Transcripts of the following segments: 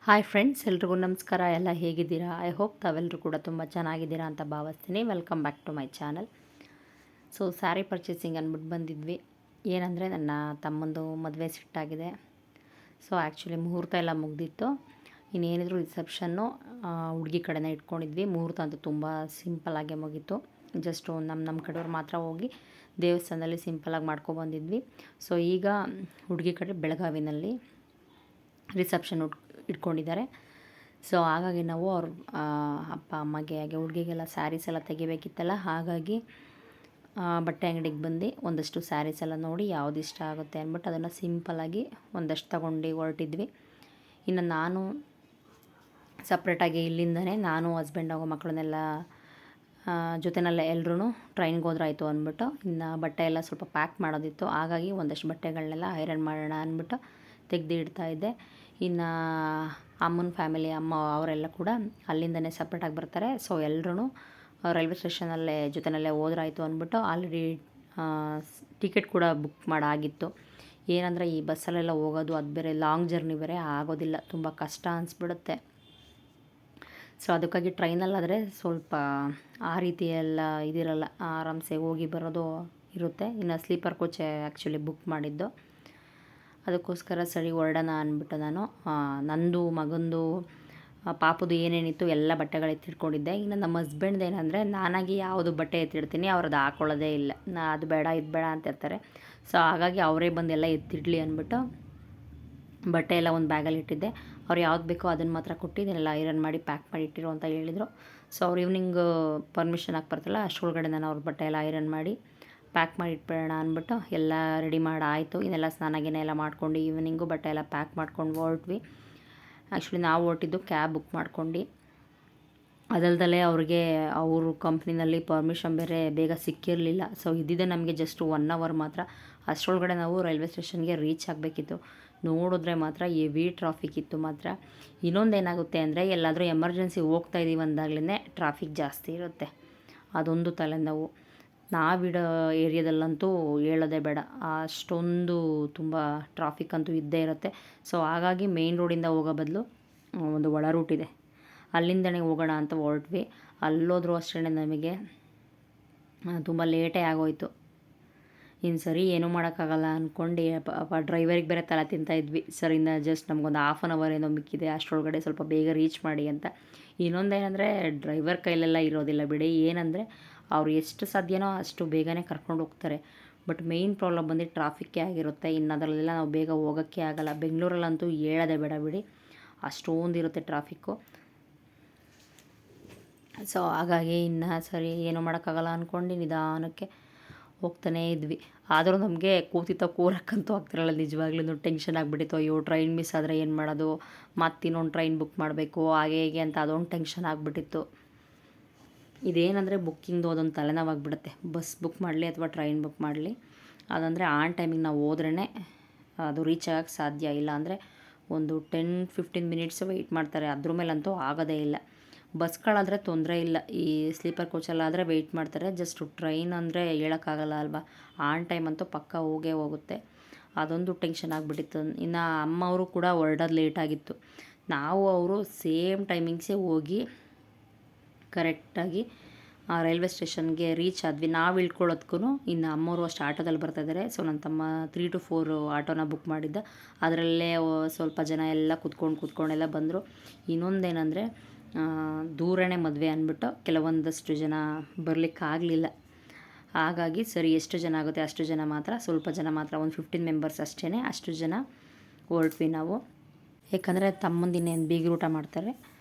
Hi friends, ಎಲ್ರಿಗೂ ನಮಸ್ಕಾರ. ಎಲ್ಲ ಹೇಗಿದ್ದೀರಾ? ಐ ಹೋಪ್ ತಾವೆಲ್ಲರೂ ಕೂಡ ತುಂಬ ಚೆನ್ನಾಗಿದ್ದೀರಾ ಅಂತ ಭಾವಿಸ್ತೀನಿ. Welcome back to my channel. So sari purchasing ಅಂದ್ಬಿಟ್ಟು ಬಂದಿದ್ವಿ. ಏನಂದರೆ ನನ್ನ ತಮ್ಮಂದು ಮದುವೆ ಸಿಟ್ಟಾಗಿದೆ. ಸೊ ಆ್ಯಕ್ಚುಲಿ ಮುಹೂರ್ತ ಎಲ್ಲ ಮುಗ್ದಿತ್ತು. ಇನ್ನೇನಿದ್ರು ರಿಸೆಪ್ಷನ್ನು ಹುಡುಗಿ ಕಡೆನೇ ಇಟ್ಕೊಂಡಿದ್ವಿ. ಮುಹೂರ್ತ ಅಂತೂ ತುಂಬ ಸಿಂಪಲ್ಲಾಗೆ ಮುಗೀತು. ಜಸ್ಟು ನಮ್ಮ ಕಡೆಯವ್ರು ಮಾತ್ರ ಹೋಗಿ ದೇವಸ್ಥಾನದಲ್ಲಿ ಸಿಂಪಲಾಗಿ ಮಾಡ್ಕೊಬಂದಿದ್ವಿ. ಸೊ ಈಗ ಹುಡುಗಿ ಕಡೆ ಬೆಳಗಾವಿನಲ್ಲಿ ರಿಸೆಪ್ಷನ್ ಇಟ್ಕೊಂಡಿದ್ದಾರೆ. ಸೊ ಹಾಗಾಗಿ ನಾವು ಅವ್ರ ಅಪ್ಪ ಅಮ್ಮಗೆ ಹಾಗೆ ಹುಡುಗಿಗೆಲ್ಲ ಸ್ಯಾರೀಸ್ ಎಲ್ಲ ತೆಗಿಬೇಕಿತ್ತಲ್ಲ, ಹಾಗಾಗಿ ಬಟ್ಟೆ ಅಂಗಡಿಗೆ ಬಂದು ಒಂದಷ್ಟು ಸ್ಯಾರೀಸ್ ಎಲ್ಲ ನೋಡಿ ಯಾವ್ದು ಇಷ್ಟ ಆಗುತ್ತೆ ಅಂದ್ಬಿಟ್ಟು ಅದನ್ನು ಸಿಂಪಲ್ಲಾಗಿ ಒಂದಷ್ಟು ತಗೊಂಡು ಹೊರಟಿದ್ವಿ. ಇನ್ನು ನಾನು ಸಪ್ರೇಟಾಗಿ ಇಲ್ಲಿಂದನೇ ನಾನು ಹಸ್ಬೆಂಡ್ ಆಗೋ ಮಕ್ಕಳನ್ನೆಲ್ಲ ಜೊತೆನಲ್ಲೇ ಎಲ್ಲರೂ ಟ್ರೈನ್ಗೆ ಹೋದ್ರಾಯ್ತು ಅಂದ್ಬಿಟ್ಟು, ಇನ್ನು ಬಟ್ಟೆ ಎಲ್ಲ ಸ್ವಲ್ಪ ಪ್ಯಾಕ್ ಮಾಡೋದಿತ್ತು. ಹಾಗಾಗಿ ಒಂದಷ್ಟು ಬಟ್ಟೆಗಳನ್ನೆಲ್ಲ ಐರನ್ ಮಾಡೋಣ ಅಂದ್ಬಿಟ್ಟು ತೆಗೆದು ಇಡ್ತಾಯಿದ್ದೆ. ಇನ್ನು ಅಮ್ಮನ ಫ್ಯಾಮಿಲಿ ಅಮ್ಮ ಅವರೆಲ್ಲ ಕೂಡ ಅಲ್ಲಿಂದನೇ ಸಪ್ರೇಟಾಗಿ ಬರ್ತಾರೆ. ಸೊ ಎಲ್ಲರೂ ರೈಲ್ವೆ ಸ್ಟೇಷನಲ್ಲೇ ಜೊತೆಯಲ್ಲೇ ಹೋದ್ರಾಯ್ತು ಅಂದ್ಬಿಟ್ಟು ಆಲ್ರೆಡಿ ಟಿಕೆಟ್ ಕೂಡ ಬುಕ್ ಮಾಡಾಗಿತ್ತು. ಏನಂದರೆ ಈ ಬಸ್ಸಲ್ಲೆಲ್ಲ ಹೋಗೋದು, ಅದು ಬೇರೆ ಲಾಂಗ್ ಜರ್ನಿ ಬೇರೆ ಆಗೋದಿಲ್ಲ, ತುಂಬ ಕಷ್ಟ ಅನಿಸ್ಬಿಡುತ್ತೆ. ಸೊ ಅದಕ್ಕಾಗಿ ಟ್ರೈನಲ್ಲಾದರೆ ಸ್ವಲ್ಪ ಆ ರೀತಿ ಎಲ್ಲ ಇದಿರಲ್ಲ, ಆರಾಮ್ಸೆ ಹೋಗಿ ಬರೋದು ಇರುತ್ತೆ. ಇನ್ನು ಸ್ಲೀಪರ್ ಕೋಚ್ ಆ್ಯಕ್ಚುಲಿ ಬುಕ್ ಮಾಡಿದ್ದು. ಅದಕ್ಕೋಸ್ಕರ ಸರಿ ಹೊರಡೋಣ ಅಂದ್ಬಿಟ್ಟು ನಾನು ನಂದು ಮಗಂದು ಪಾಪದು ಏನೇನಿತ್ತು ಎಲ್ಲ ಬಟ್ಟೆಗಳು ಎತ್ತಿಟ್ಕೊಂಡಿದ್ದೆ. ಇನ್ನು ನಮ್ಮ ಹಸ್ಬೆಂಡ್ದು ಏನಂದರೆ, ನಾನಾಗಿ ಯಾವುದು ಬಟ್ಟೆ ಎತ್ತಿಡ್ತೀನಿ ಅವ್ರದ್ದು ಹಾಕೊಳ್ಳೋದೇ ಇಲ್ಲ, ಅದು ಬೇಡ ಇದು ಬೇಡ ಅಂತ ಇರ್ತಾರೆ. ಸೊ ಹಾಗಾಗಿ ಅವರೇ ಬಂದು ಎಲ್ಲ ಎತ್ತಿಡಲಿ ಅಂದ್ಬಿಟ್ಟು ಬಟ್ಟೆ ಎಲ್ಲ ಒಂದು ಬ್ಯಾಗಲ್ಲಿ ಇಟ್ಟಿದ್ದೆ. ಅವ್ರು ಯಾವ್ದು ಬೇಕೋ ಅದನ್ನು ಮಾತ್ರ ಕೊಟ್ಟು ಇದನ್ನೆಲ್ಲ ಐರನ್ ಮಾಡಿ ಪ್ಯಾಕ್ ಮಾಡಿ ಇಟ್ಟಿರೋ ಅಂತ ಹೇಳಿದರು. ಸೊ ಅವ್ರು ಈವ್ನಿಂಗ್ ಪರ್ಮಿಷನ್ ಹಾಕಿ ಬರ್ತಲ್ಲ, ಅಷ್ಟರೊಳಗಡೆ ನಾನು ಅವ್ರ ಬಟ್ಟೆ ಎಲ್ಲ ಐರನ್ ಮಾಡಿ ಪ್ಯಾಕ್ ಮಾಡಿ ಇಟ್ಬಿಡೋಣ ಅಂದ್ಬಿಟ್ಟು ಎಲ್ಲ ರೆಡಿ ಮಾಡಿ ಆಯಿತು. ಇದೆಲ್ಲ ಸ್ನಾನ ಎಲ್ಲ ಮಾಡ್ಕೊಂಡು ಈವ್ನಿಂಗು ಬಟ್ಟೆ ಎಲ್ಲ ಪ್ಯಾಕ್ ಮಾಡ್ಕೊಂಡು ಹೊರಟ್ವಿ. ಆ್ಯಕ್ಚುಲಿ ನಾವು ಹೊರಟಿದ್ದು ಕ್ಯಾಬ್ ಬುಕ್ ಮಾಡ್ಕೊಂಡು. ಅದಲ್ದಲೇ ಅವ್ರಿಗೆ ಅವರು ಕಂಪ್ನಿನಲ್ಲಿ ಪರ್ಮಿಷನ್ ಬೇರೆ ಬೇಗ ಸಿಕ್ಕಿರಲಿಲ್ಲ. ಸೊ ಇದ್ದಿದ್ದೆ ನಮಗೆ ಜಸ್ಟ್ 1 ಅವರ್ ಮಾತ್ರ. ಅಷ್ಟರೊಳಗಡೆ ನಾವು ರೈಲ್ವೆ ಸ್ಟೇಷನ್ಗೆ ರೀಚ್ ಆಗಬೇಕಿತ್ತು. ನೋಡಿದ್ರೆ ಮಾತ್ರ ಹೆವಿ ಟ್ರಾಫಿಕ್ ಇತ್ತು ಮಾತ್ರ. ಇನ್ನೊಂದೇನಾಗುತ್ತೆ ಅಂದರೆ, ಎಲ್ಲಾದರೂ ಎಮರ್ಜೆನ್ಸಿ ಹೋಗ್ತಾ ಇದ್ದೀವಿ ಅಂದಾಗಲೇ ಟ್ರಾಫಿಕ್ ಜಾಸ್ತಿ ಇರುತ್ತೆ, ಅದೊಂದು ತಲೆನೋವು. ನಾವಿಡೋ ಏರಿಯಾದಲ್ಲಂತೂ ಹೇಳೋದೇ ಬೇಡ, ಅಷ್ಟೊಂದು ತುಂಬ ಟ್ರಾಫಿಕ್ ಅಂತೂ ಇದ್ದೇ ಇರುತ್ತೆ. ಸೊ ಹಾಗಾಗಿ ಮೇಯ್ನ್ ರೋಡಿಂದ ಹೋಗೋ ಬದಲು ಒಂದು ಒಳ ರೂಟ್ ಇದೆ, ಅಲ್ಲಿಂದನೇ ಹೋಗೋಣ ಅಂತ ಹೊರಟ್ವಿ. ಅಲ್ಲೋದ್ರೂ ಅಷ್ಟೇ ನಮಗೆ ತುಂಬ ಲೇಟೇ ಆಗೋಯಿತು. ಇನ್ನು ಸರಿ ಏನೂ ಮಾಡೋಕ್ಕಾಗಲ್ಲ ಅಂದ್ಕೊಂಡು ಡ್ರೈವರಿಗೆ ಬೇರೆ ತಲೆ ತಿಂತಾಯಿದ್ವಿ. ಸರ್ ಇನ್ನು ಜಸ್ಟ್ ನಮಗೊಂದು ಹಾಫ್ ಆನ್ ಅವರ್ ಏನೋ ಮಿಕ್ಕಿದೆ, ಅಷ್ಟರೊಳಗಡೆ ಸ್ವಲ್ಪ ಬೇಗ ರೀಚ್ ಮಾಡಿ ಅಂತ. ಇನ್ನೊಂದೇನೆಂದರೆ, ಡ್ರೈವರ್ ಕೈಲೆಲ್ಲ ಇರೋದಿಲ್ಲ ಬಿಡಿ. ಏನಂದರೆ ಅವ್ರು ಎಷ್ಟು ಸಾಧ್ಯನೋ ಅಷ್ಟು ಬೇಗನೆ ಕರ್ಕೊಂಡು ಹೋಗ್ತಾರೆ. ಬಟ್ ಮೇಯ್ನ್ ಪ್ರಾಬ್ಲಮ್ ಬಂದು ಟ್ರಾಫಿಕ್ಕೇ ಆಗಿರುತ್ತೆ. ಇನ್ನು ಅದರಲ್ಲೆಲ್ಲ ನಾವು ಬೇಗ ಹೋಗೋಕ್ಕೆ ಆಗಲ್ಲ. ಬೆಂಗಳೂರಲ್ಲಂತೂ ಹೇಳೋದೇ ಬೇಡ ಬಿಡಿ, ಅಷ್ಟೊಂದಿರುತ್ತೆ ಟ್ರಾಫಿಕ್ಕು. ಸೊ ಹಾಗಾಗಿ ಇನ್ನು ಸರಿ ಏನೂ ಮಾಡೋಕ್ಕಾಗಲ್ಲ ಅಂದ್ಕೊಂಡು ನಿಧಾನಕ್ಕೆ ಹೋಗ್ತಾನೇ ಇದ್ವಿ. ಆದರೂ ನಮಗೆ ಕೂರಕ್ಕಂತೂ ಆಗ್ತಿರಲ್ಲ, ನಿಜವಾಗ್ಲೂ ಟೆನ್ಷನ್ ಆಗಿಬಿಟ್ಟಿತ್ತು. ಅಯ್ಯೋ ಟ್ರೈನ್ ಮಿಸ್ ಆದರೆ ಏನು ಮಾಡೋದು, ಮತ್ತಿನ್ನೊಂದು ಟ್ರೈನ್ ಬುಕ್ ಮಾಡಬೇಕು ಹಾಗೆ ಹೀಗೆ ಅಂತ ಅದೊಂದು ಟೆನ್ಷನ್ ಆಗಿಬಿಟ್ಟಿತ್ತು. ಇದೇನಂದರೆ ಬುಕ್ಕಿಂಗ್ದು ಅದೊಂದು ತಲೆನೋವಾಗಿಬಿಡುತ್ತೆ. ಬಸ್ ಬುಕ್ ಮಾಡಲಿ ಅಥವಾ ಟ್ರೈನ್ ಬುಕ್ ಮಾಡಲಿ, ಅದಂದರೆ ಆನ್ ಟೈಮಿಗೆ ನಾವು ಹೋದ್ರೇ ಅದು ರೀಚ್ ಆಗೋಕ್ಕೆ ಸಾಧ್ಯ. ಇಲ್ಲ ಅಂದರೆ ಒಂದು 10-15 ಮಿನಿಟ್ಸು ವೆಯ್ಟ್ ಮಾಡ್ತಾರೆ, ಅದ್ರ ಮೇಲಂತೂ ಆಗೋದೇ ಇಲ್ಲ. ಬಸ್ಗಳಾದರೆ ತೊಂದರೆ ಇಲ್ಲ, ಈ ಸ್ಲೀಪರ್ ಕೋಚಲ್ಲಾದರೆ ವೆಯ್ಟ್ ಮಾಡ್ತಾರೆ. ಜಸ್ಟು ಟ್ರೈನ್ ಅಂದರೆ ಹೇಳೋಕ್ಕಾಗಲ್ಲ ಅಲ್ವಾ, ಆನ್ ಟೈಮ್ ಅಂತೂ ಪಕ್ಕ ಹೋಗೇ ಹೋಗುತ್ತೆ. ಅದೊಂದು ಟೆನ್ಷನ್ ಆಗಿಬಿಟ್ಟಿತ್ತು. ಇನ್ನು ಅಮ್ಮವರು ಕೂಡ ಹೊರಡೋದು ಲೇಟಾಗಿತ್ತು. ನಾವು ಅವರು ಸೇಮ್ ಟೈಮಿಂಗ್ಸೇ ಹೋಗಿ ಕರೆಕ್ಟಾಗಿ ರೈಲ್ವೆ ಸ್ಟೇಷನ್ಗೆ ರೀಚ್ ಆದ್ವಿ. ನಾವು ಇಳ್ಕೊಳ್ಳೋದಕ್ಕೂ ಇನ್ನು ಅಮ್ಮವರು ಅಷ್ಟು ಆಟೋದಲ್ಲಿ ಬರ್ತಾಯಿದ್ದಾರೆ. ಸೊ ನನ್ನ ತಮ್ಮ 3 to 4 ಆಟೋನ ಬುಕ್ ಮಾಡಿದ್ದ, ಅದರಲ್ಲೇ ಸ್ವಲ್ಪ ಜನ ಎಲ್ಲ ಕೂತ್ಕೊಂಡೆಲ್ಲ ಬಂದರು. ಇನ್ನೊಂದೇನೆಂದರೆ, ದೂರನೇ ಮದುವೆ ಅಂದ್ಬಿಟ್ಟು ಕೆಲವೊಂದಷ್ಟು ಜನ ಬರಲಿಕ್ಕಾಗಲಿಲ್ಲ. ಹಾಗಾಗಿ ಸರಿ ಎಷ್ಟು ಜನ ಆಗುತ್ತೆ ಅಷ್ಟು ಜನ ಮಾತ್ರ, ಸ್ವಲ್ಪ ಜನ ಮಾತ್ರ, ಒಂದು 15 ಮೆಂಬರ್ಸ್ ಅಷ್ಟೇ, ಅಷ್ಟು ಜನ ಹೊರಟ್ವಿ ನಾವು. ಏಕೆಂದರೆ ತಮ್ಮಂದಿನೇನು ಬೀಗರೂಟ ಮಾಡ್ತಾರೆ,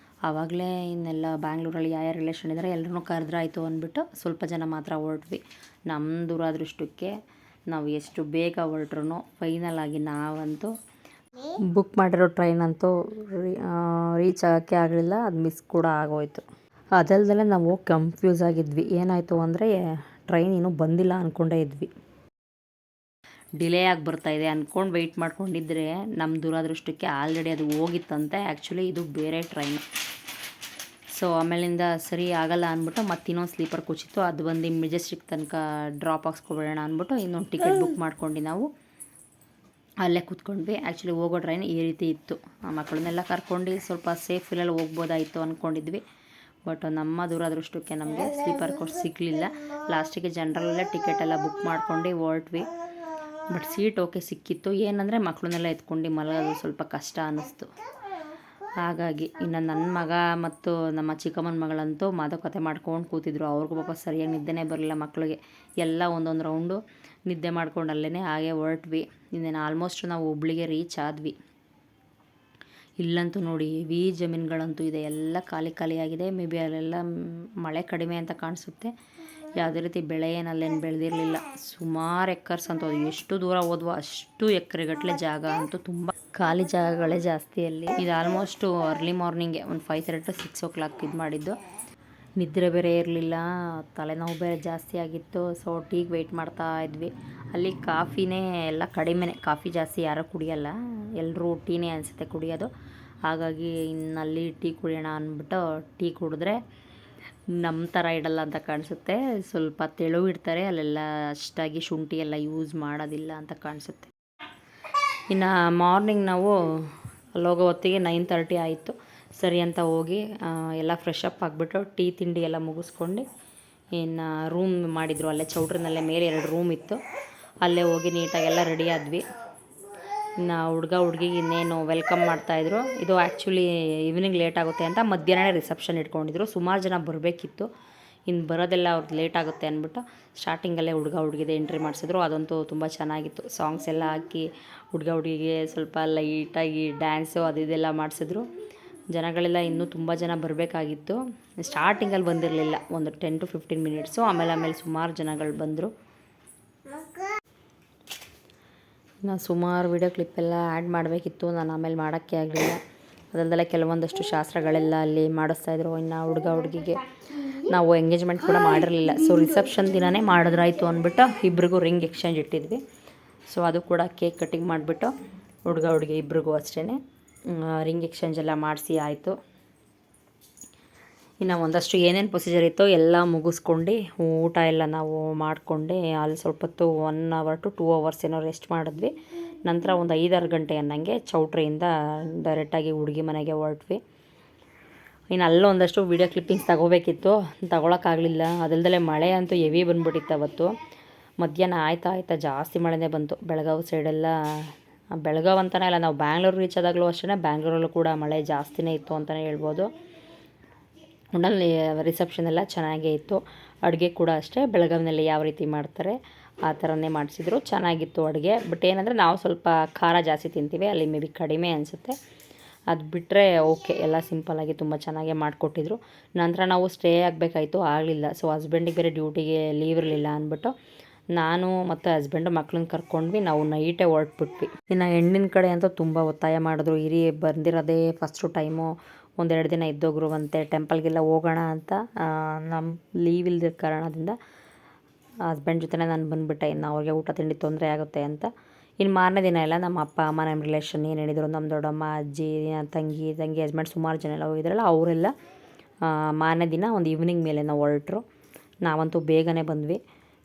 ಆವಾಗಲೇ ಇನ್ನೆಲ್ಲ ಬ್ಯಾಂಗ್ಳೂರಲ್ಲಿ ಯಾವ ರಿಲೇಷನ್ ಇದ್ದಾರೆ ಎಲ್ಲರೂ ಕರೆದ್ರಾಯ್ತು ಅಂದ್ಬಿಟ್ಟು ಸ್ವಲ್ಪ ಜನ ಮಾತ್ರ ಹೊರಟ್ವಿ. ನಮ್ಮ ದುರಾದೃಷ್ಟಕ್ಕೆ ನಾವು ಎಷ್ಟು ಬೇಗ ಹೊರಟ್ರು ಫೈನಲ್ ಆಗಿ ನಾವಂತೂ ಬುಕ್ ಮಾಡಿರೋ ಟ್ರೈನ್ ಅಂತೂ ರೀಚ್ ಆಗೋಕ್ಕೆ ಆಗಲಿಲ್ಲ, ಅದು ಮಿಸ್ ಕೂಡ ಆಗೋಯಿತು. ಅದಲ್ದಲೇ ನಾವು ಕನ್ಫ್ಯೂಸ್ ಆಗಿದ್ವಿ. ಏನಾಯಿತು ಅಂದರೆ, ಟ್ರೈನ್ ಇನ್ನೂ ಬಂದಿಲ್ಲ ಅಂದ್ಕೊಂಡೇ ಇದ್ವಿ. ಡಿಲೇ ಆಗಿ ಬರ್ತಾಯಿದೆ ಅಂದ್ಕೊಂಡು ವೆಯ್ಟ್ ಮಾಡ್ಕೊಂಡಿದ್ದರೆ ನಮ್ಮ ದುರಾದೃಷ್ಟಕ್ಕೆ ಆಲ್ರೆಡಿ ಅದು ಹೋಗಿತ್ತಂತೆ. ಆ್ಯಕ್ಚುಲಿ ಇದು ಬೇರೆ ಟ್ರೈನ್. ಸೊ ಆಮೇಲಿಂದ ಸರಿ ಆಗಲ್ಲ ಅಂದ್ಬಿಟ್ಟು ಮತ್ತಿನ್ನೊಂದು ಸ್ಲೀಪರ್ ಕೋಚ್ ಇತ್ತು, ಅದು ಬಂದು ಮೆಜೆಸ್ಟಿಕ್ ತನಕ ಡ್ರಾಪ್ ಹಾಕ್ಸ್ಕೊಬೇಡೋಣ ಅಂದ್ಬಿಟ್ಟು ಇನ್ನೊಂದು ಟಿಕೆಟ್ ಬುಕ್ ಮಾಡ್ಕೊಂಡು ನಾವು ಅಲ್ಲೇ ಕೂತ್ಕೊಂಡ್ವಿ. ಆ್ಯಕ್ಚುಲಿ ಹೋಗೋ ಟ್ರೈನ್ ಈ ರೀತಿ ಇತ್ತು. ಮಕ್ಕಳನ್ನೆಲ್ಲ ಕರ್ಕೊಂಡು ಸ್ವಲ್ಪ ಸೇಫ್ ಇಲ್ಲೆಲ್ಲ ಹೋಗ್ಬೋದಾಯಿತು ಅಂದ್ಕೊಂಡಿದ್ವಿ. ಬಟ್ ನಮ್ಮ ದುರದೃಷ್ಟಕ್ಕೆ ನಮಗೆ ಸ್ಲೀಪರ್ ಕೋಚ್ ಸಿಗಲಿಲ್ಲ. ಲಾಸ್ಟಿಗೆ ಜನರಲ್ಲೇ ಟಿಕೆಟ್ ಎಲ್ಲ ಬುಕ್ ಮಾಡ್ಕೊಂಡು ಹೊರಟ್ವಿ. ಬಟ್ ಸೀಟ್ ಓಕೆ ಸಿಕ್ಕಿತ್ತು. ಏನಂದರೆ ಮಕ್ಕಳನ್ನೆಲ್ಲ ಎತ್ಕೊಂಡು ಮಲಗೋದು ಸ್ವಲ್ಪ ಕಷ್ಟ ಅನ್ನಿಸ್ತು. ಹಾಗಾಗಿ ಇನ್ನು ನನ್ನ ಮಗ ಮತ್ತು ನಮ್ಮ ಚಿಕ್ಕಮ್ಮನ ಮಗಳಂತೂ ಮಾತುಕತೆ ಮಾಡ್ಕೊಂಡು ಕೂತಿದ್ರು. ಅವ್ರಿಗೂ ಪಾಪ ಸರಿಯಾಗಿ ನಿದ್ದೆನೇ ಬರಲಿಲ್ಲ ಮಕ್ಕಳಿಗೆ. ಎಲ್ಲ ಒಂದೊಂದು ರೌಂಡು ನಿದ್ದೆ ಮಾಡ್ಕೊಂಡು ಅಲ್ಲೇ ಹಾಗೆ ಹೊರಟ್ವಿ. ಇನ್ನೇನು ಆಲ್ಮೋಸ್ಟ್ ನಾವು ಹುಬ್ಳಿಗೆ ರೀಚ್ ಆದ್ವಿ. ಇಲ್ಲಂತೂ ನೋಡಿ ಹೆವಿ ಜಮೀನುಗಳಂತೂ ಇದೆ, ಎಲ್ಲ ಖಾಲಿ ಖಾಲಿಯಾಗಿದೆ. ಮೇ ಬಿ ಅಲ್ಲೆಲ್ಲ ಮಳೆ ಕಡಿಮೆ ಅಂತ ಕಾಣಿಸುತ್ತೆ. ಯಾವುದೇ ರೀತಿ ಬೆಳೆ ಏನಲ್ಲೇನು ಬೆಳೆದಿರಲಿಲ್ಲ. ಸುಮಾರು ಎಕ್ಕರ್ಸ್ ಅಂತೂ ಅದು ಎಷ್ಟು ದೂರ ಹೋದ್ವೋ ಅಷ್ಟು ಎಕರೆಗಟ್ಟಲೆ ಜಾಗ ಅಂತೂ ತುಂಬ ಖಾಲಿ ಜಾಗಗಳೇ ಜಾಸ್ತಿ ಅಲ್ಲಿ. ಇದು ಆಲ್ಮೋಸ್ಟು ಅರ್ಲಿ ಮಾರ್ನಿಂಗೆ ಒಂದು 5:30 to 6 o'clock ಇದು ಮಾಡಿದ್ದು. ನಿದ್ರೆ ಬೇರೆ ಇರಲಿಲ್ಲ, ತಲೆನೋವು ಬೇರೆ ಜಾಸ್ತಿ ಆಗಿತ್ತು. ಸೊ ಟೀಗೆ ವೆಯ್ಟ್ ಮಾಡ್ತಾ ಇದ್ವಿ. ಅಲ್ಲಿ ಕಾಫಿನೇ ಎಲ್ಲ ಕಡಿಮೆನೇ, ಕಾಫಿ ಜಾಸ್ತಿ ಯಾರೂ ಕುಡಿಯೋಲ್ಲ, ಎಲ್ಲರೂ ಟೀನೇ ಅನಿಸುತ್ತೆ ಕುಡಿಯೋದು. ಹಾಗಾಗಿ ಇನ್ನಲ್ಲಿ ಟೀ ಕುಡಿಯೋಣ ಅಂದ್ಬಿಟ್ಟು ಟೀ ಕುಡಿದ್ರೆ ನಮ್ಮ ಥರ ಇಡಲ್ಲ ಅಂತ ಕಾಣಿಸುತ್ತೆ. ಸ್ವಲ್ಪ ತೆಳು ಇಡ್ತಾರೆ ಅಲ್ಲೆಲ್ಲ, ಅಷ್ಟಾಗಿ ಶುಂಠಿ ಎಲ್ಲ ಯೂಸ್ ಮಾಡೋದಿಲ್ಲ ಅಂತ ಕಾಣಿಸುತ್ತೆ. ಇನ್ನು ಮಾರ್ನಿಂಗ್ ನಾವು ಅಲ್ಲೋಗೋ ಹೊತ್ತಿಗೆ 9:30 ಆಯಿತು. ಸರಿ ಅಂತ ಹೋಗಿ ಎಲ್ಲ ಫ್ರೆಶ್ ಅಪ್ ಆಗಿಬಿಟ್ಟು ಟೀ ತಿಂಡಿ ಎಲ್ಲ ಮುಗಿಸ್ಕೊಂಡು ಇನ್ನು ರೂಮ್ ಮಾಡಿದರು. ಅಲ್ಲೇ ಚೌಟ್ರಿನಲ್ಲೇ ಮೇಲೆ 2 ರೂಮ್ ಇತ್ತು. ಅಲ್ಲೇ ಹೋಗಿ ನೀಟಾಗೆಲ್ಲ ರೆಡಿ ಆದ್ವಿ. ಇನ್ನು ಹುಡುಗ ಹುಡುಗಿಗೆ ಇನ್ನೇನು ವೆಲ್ಕಮ್ ಮಾಡ್ತಾಯಿದ್ರು. ಇದು ಆ್ಯಕ್ಚುಲಿ ಈವ್ನಿಂಗ್ ಲೇಟ್ ಆಗುತ್ತೆ ಅಂತ ಮಧ್ಯಾಹ್ನ ರಿಸೆಪ್ಷನ್ ಇಟ್ಕೊಂಡಿದ್ರು. ಸುಮಾರು ಜನ ಬರಬೇಕಿತ್ತು. ಇನ್ನು ಬರೋದೆಲ್ಲ ಅವ್ರದ್ದು ಲೇಟ್ ಆಗುತ್ತೆ ಅಂದ್ಬಿಟ್ಟು ಸ್ಟಾರ್ಟಿಂಗಲ್ಲೇ ಹುಡುಗ ಹುಡುಗಿದೆ ಎಂಟ್ರಿ ಮಾಡಿಸಿದ್ರು. ಅದಂತೂ ತುಂಬ ಚೆನ್ನಾಗಿತ್ತು. ಸಾಂಗ್ಸ್ ಎಲ್ಲ ಹಾಕಿ ಹುಡುಗ ಹುಡುಗಿಗೆ ಸ್ವಲ್ಪ ಲೈಟಾಗಿ ಡ್ಯಾನ್ಸು ಅದು ಇದೆಲ್ಲ ಮಾಡಿಸಿದ್ರು. ಜನಗಳೆಲ್ಲ ಇನ್ನೂ ತುಂಬ ಜನ ಬರಬೇಕಾಗಿತ್ತು. ಸ್ಟಾರ್ಟಿಂಗಲ್ಲಿ ಬಂದಿರಲಿಲ್ಲ, ಒಂದು 10 to 15 minutes. ಆಮೇಲೆ ಸುಮಾರು ಜನಗಳು ಬಂದರು. ನಾನು ಸುಮಾರು ವೀಡಿಯೋ ಕ್ಲಿಪ್ಪೆಲ್ಲ ಆ್ಯಡ್ ಮಾಡಬೇಕಿತ್ತು, ನಾನು ಆಮೇಲೆ ಮಾಡೋಕ್ಕೆ ಆಗಲಿಲ್ಲ. ಅದಲ್ಲದೆ ಕೆಲವೊಂದಷ್ಟು ಶಾಸ್ತ್ರಗಳೆಲ್ಲ ಅಲ್ಲಿ ಮಾಡಿಸ್ತಾಯಿದ್ರು. ಇನ್ನು ಹುಡುಗ ಹುಡುಗಿಗೆ ನಾವು ಎಂಗೇಜ್ಮೆಂಟ್ ಕೂಡ ಮಾಡಿರಲಿಲ್ಲ. ಸೊ ರಿಸೆಪ್ಷನ್ ದಿನವೇ ಮಾಡಿದ್ರಾಯ್ತು ಅಂದ್ಬಿಟ್ಟು ಇಬ್ರಿಗೂ ರಿಂಗ್ ಎಕ್ಸ್ಚೇಂಜ್ ಇಟ್ಟಿದ್ವಿ. ಸೊ ಅದು ಕೂಡ ಕೇಕ್ ಕಟ್ಟಿಂಗ್ ಮಾಡಿಬಿಟ್ಟು ಹುಡುಗ ಹುಡುಗಿ ಇಬ್ರಿಗೂ ಅಷ್ಟೇ ರಿಂಗ್ ಎಕ್ಸ್ಚೇಂಜ್ ಎಲ್ಲ ಮಾಡಿಸಿ ಆಯಿತು. ಇನ್ನು ಒಂದಷ್ಟು ಏನೇನು ಪ್ರೊಸೀಜರ್ ಇತ್ತೋ ಎಲ್ಲ ಮುಗಿಸ್ಕೊಂಡು ಊಟ ಎಲ್ಲ ನಾವು ಮಾಡಿಕೊಂಡು ಅಲ್ಲಿ ಸ್ವಲ್ಪ ಹೊತ್ತು 1 hour to 2 hours ಏನೋ ರೆಸ್ಟ್ ಮಾಡಿದ್ವಿ. ನಂತರ ಒಂದು 5-6 ಗಂಟೆ ಅನ್ನಂಗೆ ಚೌಟ್ರಿಯಿಂದ ಡೈರೆಕ್ಟಾಗಿ ಹುಡುಗಿ ಮನೆಗೆ ಹೊರಟ್ವಿ. ಇನ್ನು ಅಲ್ಲೊಂದಷ್ಟು ವೀಡಿಯೋ ಕ್ಲಿಪ್ಪಿಂಗ್ಸ್ ತಗೋಬೇಕಿತ್ತು, ತಗೊಳಕ್ಕಾಗಲಿಲ್ಲ. ಅದಲ್ದಲೆ ಮಳೆ ಅಂತೂ ಹೆವಿ ಬಂದುಬಿಟ್ಟಿತ್ತು ಅವತ್ತು. ಮಧ್ಯಾಹ್ನ ಆಯ್ತಾ ಜಾಸ್ತಿ ಮಳೆನೇ ಬಂತು. ಬೆಳಗಾವಿ ಸೈಡೆಲ್ಲ, ಬೆಳಗಾವಿ ಅಂತಲೇ ಅಲ್ಲ, ನಾವು ಬ್ಯಾಂಗ್ಳೂರು ರೀಚ್ ಆದಾಗಲೂ ಅಷ್ಟೇ ಬ್ಯಾಂಗ್ಳೂರಲ್ಲೂ ಕೂಡ ಮಳೆ ಜಾಸ್ತಿನೇ ಇತ್ತು ಅಂತಲೇ ಹೇಳ್ಬೋದು. ಒಟ್ಟಲ್ಲಿ ರಿಸೆಪ್ಷನ್ ಎಲ್ಲ ಚೆನ್ನಾಗೇ ಇತ್ತು. ಅಡುಗೆ ಕೂಡ ಅಷ್ಟೇ ಬೆಳಗಾವಿನಲ್ಲಿ ಯಾವ ರೀತಿ ಮಾಡ್ತಾರೆ ಆ ಥರನೇ ಮಾಡಿಸಿದ್ರು. ಚೆನ್ನಾಗಿತ್ತು ಅಡುಗೆ. ಬಟ್ ಏನಂದರೆ ನಾವು ಸ್ವಲ್ಪ ಖಾರ ಜಾಸ್ತಿ ತಿಂತೀವಿ, ಅಲ್ಲಿ ಮೇ ಬಿ ಕಡಿಮೆ ಅನಿಸುತ್ತೆ. ಅದು ಬಿಟ್ಟರೆ ಓಕೆ, ಎಲ್ಲ ಸಿಂಪಲ್ಲಾಗಿ ತುಂಬ ಚೆನ್ನಾಗೇ ಮಾಡಿಕೊಟ್ಟಿದ್ರು. ನಂತರ ನಾವು ಸ್ಟೇ ಆಗಬೇಕಾಯಿತು, ಆಗಲಿಲ್ಲ. ಸೊ ಹಸ್ಬೆಂಡಿಗೆ ಬೇರೆ ಡ್ಯೂಟಿಗೆ ಲೀವ್ ಇರಲಿಲ್ಲ ಅಂದ್ಬಿಟ್ಟು ನಾನು ಮತ್ತು ಹಸ್ಬೆಂಡು ಮಕ್ಳನ್ನ ಕರ್ಕೊಂಡ್ವಿ. ನಾವು ನೈಟೇ ಹೊರಟ್ಬಿಟ್ವಿ. ಇನ್ನು ಹೆಣ್ಣಿನ ಕಡೆ ಅಂತೂ ತುಂಬ ಒತ್ತಾಯ ಮಾಡಿದ್ರು. ಇರಿ, ಬಂದಿರೋದೇ ಫಸ್ಟು ಟೈಮು, 1-2 ದಿನ ಇದ್ದೋಗ್ರುವಂತೆ, ಟೆಂಪಲ್ಗೆಲ್ಲ ಹೋಗೋಣ ಅಂತ. ನಮ್ಮ ಲೀವ್ ಇಲ್ದಿರೋ ಕಾರಣದಿಂದ ಹಸ್ಬೆಂಡ್ ಜೊತೆನೇ ನಾನು ಬಂದುಬಿಟ್ಟೆ. ಇನ್ನು ಅವ್ರಿಗೆ ಊಟ ತಿಂಡಿ ತೊಂದರೆ ಆಗುತ್ತೆ ಅಂತ. ಇನ್ನು ಮಾರನೇ ದಿನ ಎಲ್ಲ ನಮ್ಮ ಅಪ್ಪ ಅಮ್ಮ, ನಮ್ಮ ರಿಲೇಷನ್ ಏನು ಹೇಳಿದರು, ನಮ್ಮ ದೊಡ್ಡಮ್ಮ, ಅಜ್ಜಿ, ತಂಗಿ ಹಸ್ಬೆಂಡ್ ಸುಮಾರು ಜನ ಎಲ್ಲ ಹೋಗಿದ್ರಲ್ಲ ಅವರೆಲ್ಲ ಮಾರನೇ ದಿನ ಒಂದು ಈವ್ನಿಂಗ್ ಮೇಲೆ ನಾವು ಹೊರಟ್ರು. ನಾವಂತೂ ಬೇಗನೆ ಬಂದ್ವಿ.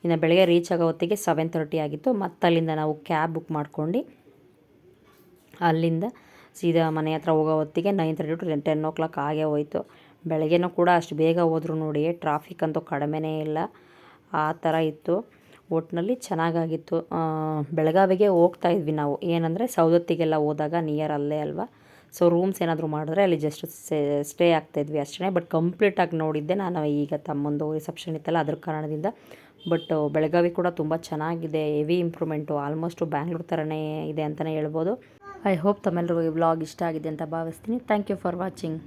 ಇನ್ನು ಬೆಳಗ್ಗೆ ರೀಚ್ ಆಗೋ ಹೊತ್ತಿಗೆ 7:30 ಆಗಿತ್ತು. ಮತ್ತು ಅಲ್ಲಿಂದ ನಾವು ಕ್ಯಾಬ್ ಬುಕ್ ಮಾಡ್ಕೊಂಡು ಅಲ್ಲಿಂದ ಸೀದಾ ಮನೆ ಹತ್ರ ಹೋಗೋ ಹೊತ್ತಿಗೆ 9:30 to 10 o'clock ಆಗೇ ಹೋಯಿತು. ಬೆಳಗ್ಗೆನೂ ಕೂಡ ಅಷ್ಟು ಬೇಗ ಹೋದ್ರು ನೋಡಿ, ಟ್ರಾಫಿಕ್ ಅಂತೂ ಕಡಿಮೆನೇ ಇಲ್ಲ, ಆ ಥರ ಇತ್ತು. ಒಟ್ಟಿನಲ್ಲಿ ಚೆನ್ನಾಗಾಗಿತ್ತು. ಬೆಳಗಾವಿಗೆ ಹೋಗ್ತಾ ಇದ್ವಿ ನಾವು. ಏನಂದರೆ ಸವದತ್ತಿಗೆಲ್ಲ ಹೋದಾಗ ನಿಯರ್ ಅಲ್ಲೇ ಅಲ್ವಾ. ಸೊ ರೂಮ್ಸ್ ಏನಾದರೂ ಮಾಡಿದ್ರೆ ಅಲ್ಲಿ ಜಸ್ಟ್ ಸ್ಟೇ ಆಗ್ತಾಯಿದ್ವಿ ಅಷ್ಟೇ. ಬಟ್ ಕಂಪ್ಲೀಟಾಗಿ ನೋಡಿದ್ದೆ ನಾನು ಈಗ ತಮ್ಮೊಂದು ರಿಸೆಪ್ಷನ್ ಇತ್ತಲ್ಲ ಅದ್ರ ಕಾರಣದಿಂದ. ಬಟ್ ಬೆಳಗಾವಿ ಕೂಡ ತುಂಬ ಚೆನ್ನಾಗಿದೆ, ಹೆವಿ ಇಂಪ್ರೂವ್ಮೆಂಟು, ಆಲ್ಮೋಸ್ಟು ಬ್ಯಾಂಗ್ಳೂರು ಥರನೇ ಇದೆ ಅಂತಲೇ ಹೇಳ್ಬೋದು. ಐ ಹೋಪ್ ತಮ್ಮೆಲ್ಲರಿಗೂ ಈ ವ್ಲಾಗ್ ಇಷ್ಟ ಆಗಿದೆ ಅಂತ ಭಾವಿಸ್ತೀನಿ. Thank you for watching.